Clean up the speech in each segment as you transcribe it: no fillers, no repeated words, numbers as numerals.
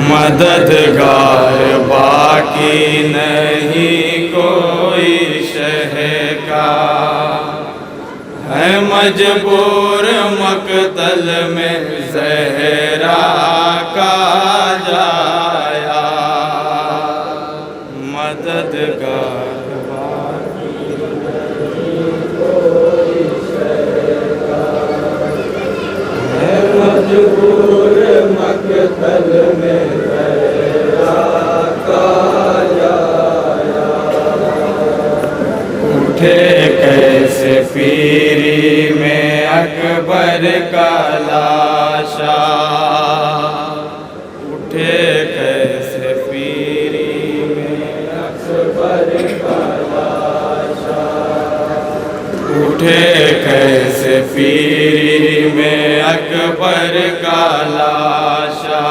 मददगार बाकी नहीं कोई शह का, है मजबूर मकतल में ज़हरा का जाया। मददगार बाकी नहीं कोई शह का, है मजबूर मकतल में ज़हरा का जाया। उठे कैसे पीरी में अकबर का लाशा, उठे कैसे पीरी में अकबर का लाशा, उठे कैसे पीरी में अकबर का लाशा,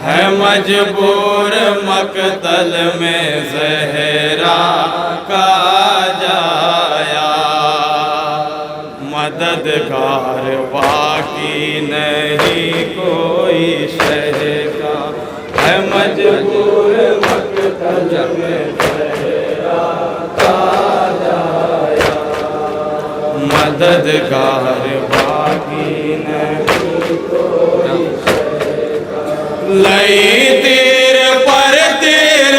है मजबूर मकतल में ज़हरा का जाया। मददगार बाकी नहीं कोई शह का, है मजबूर मकतल में ज़हरा का जाया। मददगार बाकी नहीं कोई शह का, लई तीर पर तीर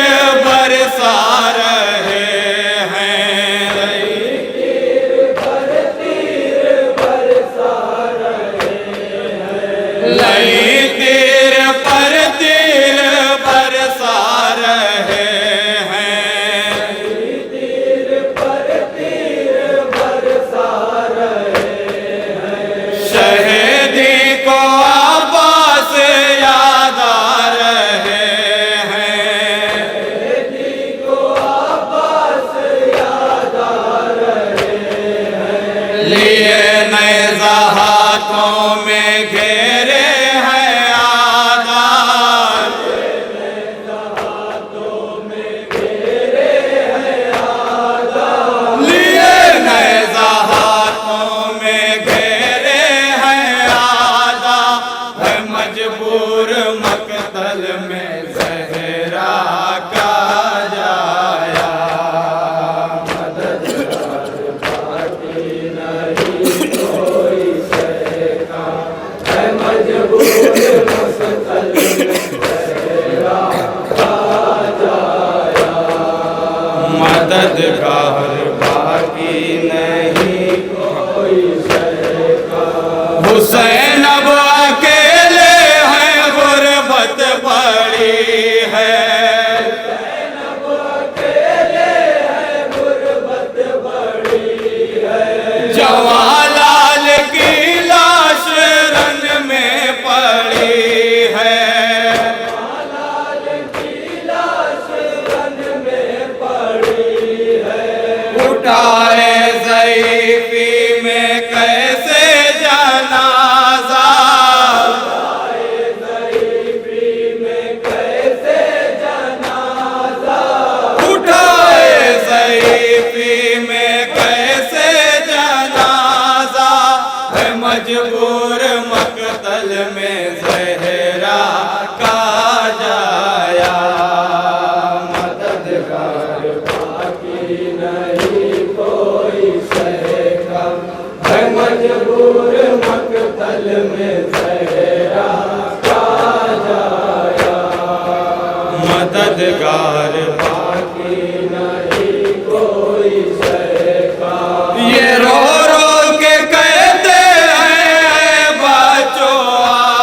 बरसा रहे हैं, लई तीर पर तीर बरसा रहे हैं, लई तीर पर तीर बरसा रहे हैं, लई तीर पर तीर बरसा रहे हैं। शहीदी को अब्बास याद आ रहे हैं, शहीदी को अब्बास याद आ रहे हैं। लिए नेज़ा हाथों में घेरे हैं आज़ाद, नेज़ा हाथों में घेरे हैं आज़ाद, लिए नेज़ा हाथों में घेरे हैं आज़ाद, है मजबूर मकतल में ज़हरा का जाया। मददगार बाकी नहीं कोई शह का, है मजबूर मकतल में ज़हरा का जाया। मददगार बाकी नहीं कोई शह का, हुसैन अब अकेले हैं गुर्बत बड़ी है, हुसैन अब अकेले हैं गुर्बत बड़ी है। जवाहरलाल की लाश रन में पड़ी है, जवाहरलाल की लाश रन में पड़ी है। उठाए ज़ईफ़ी में कैसे जनाज़ा, उठाए ज़ईफ़ी में कैसे जनाज़ा, उठाए ज़ईफ़ी में कैसे जनाज़ा, है मजबूर मकतल में ज़हरा का जाया। मददगार बाकी नहीं कोई शह का, है मजबूर मकतल में ज़हरा का जाया। मददगार बाकी नहीं कोई शह का, ये रो रो के कहते हैं बच्चों आओ,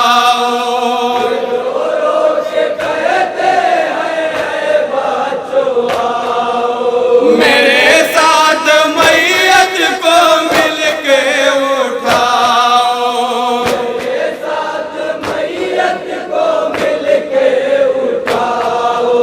रो रो के कहते हैं बच्चों आओ, मेरे साथ मैयत को मिल के उठाओ, मेरे साथ मैयत को मिल के उठाओ।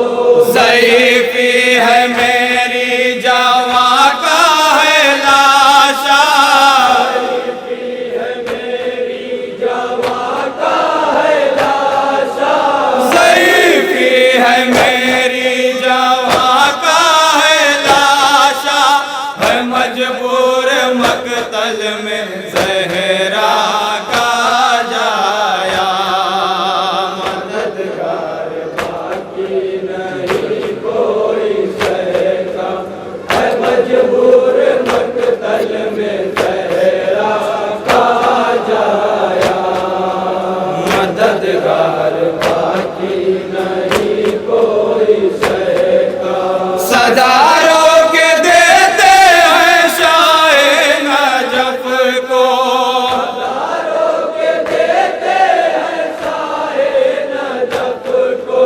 मददगार बाकी नहीं कोई सहका, है मजबूर मकतल में सहरा का जाया। मददगार बाकी नहीं कोई सहका, सदारों के देते हैं शाहे नजफ को, सदारों के देते हैं शाहे नजफ को।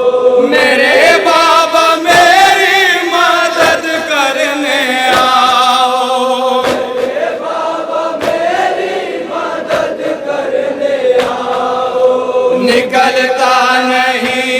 मेरे बाबा मेरी मदद करने आओ, मेरे बाबा मेरी मदद करने आओ। निकलता नहीं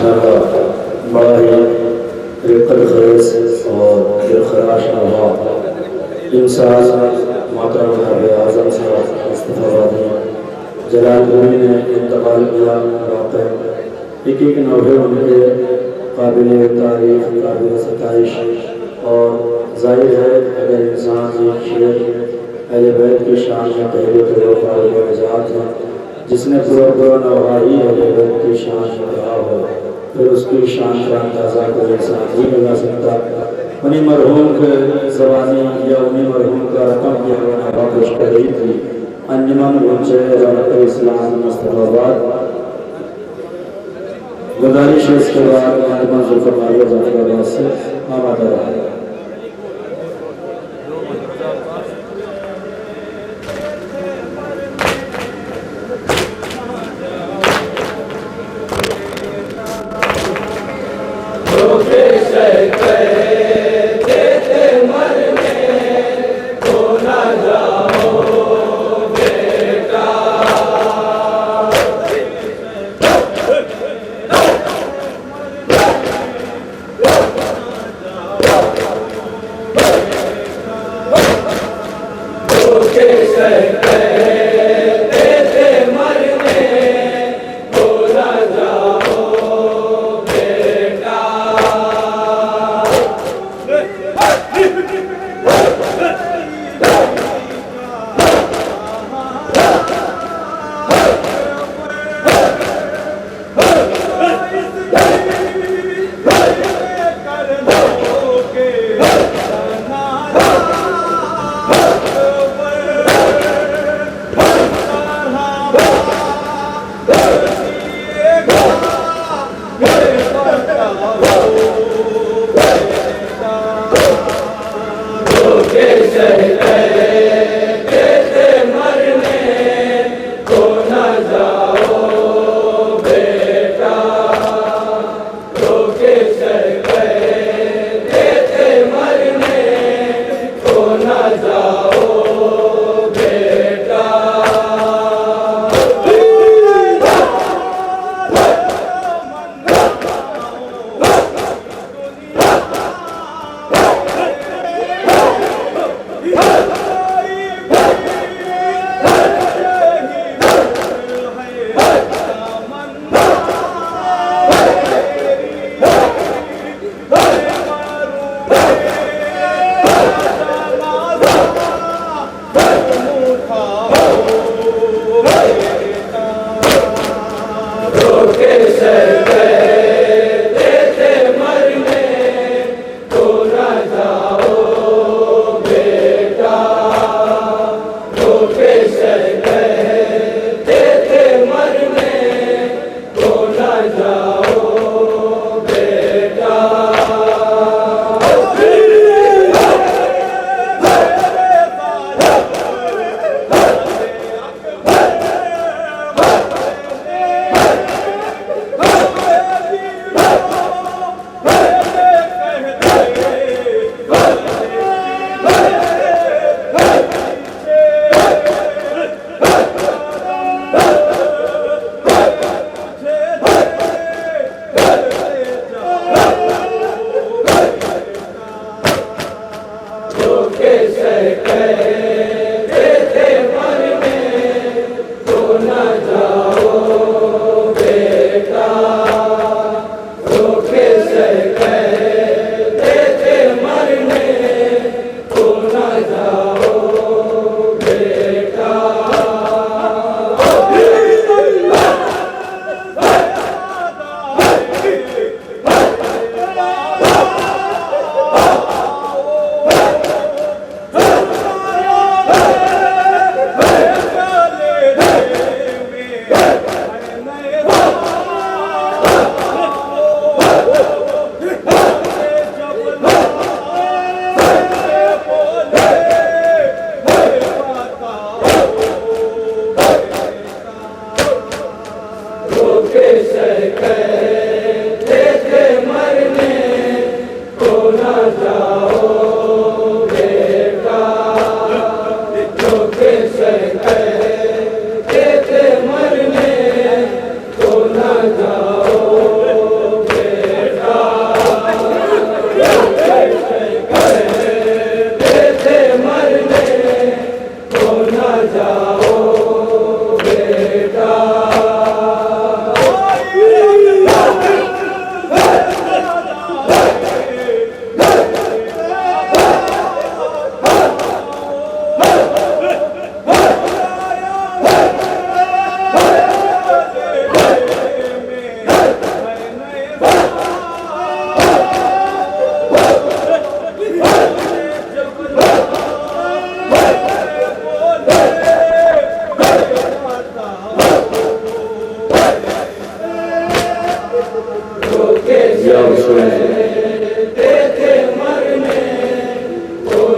सुबहानल्लाह, बड़ा ही रिक्कत खरीस और दिलखराश नवा इंसान मोहतरम नवाब आज़म साहब मुस्तफ़ाबादी जलालपुरी ने इंतकाल किया। वाक़ई एक एक नौहे उनके काबिल तारीफ़, काबिल सताइश और ज़ाहिर है अगर इंसान एक शेर अहले बैत की शान में पहले तो वो काबिल निजात है, जिसने पूरा नवाही अहले बैत की शान में कहा हो फिर उसकी शान का अंदाज़ा कोई इंसान नहीं लगा सकता। उन्हीं मरहूम के ज़बानी या उन्हीं मरहूम का रकम की हमारा बात कर रही थी अंजुमन गुलचे इस्लाम मुस्तफ़ाबाद। गुजारिश है इसके बाद अंजुमन ज़ुल्फ़िकार ज़फ़राबाद से आमादा रहा।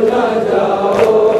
न जाओ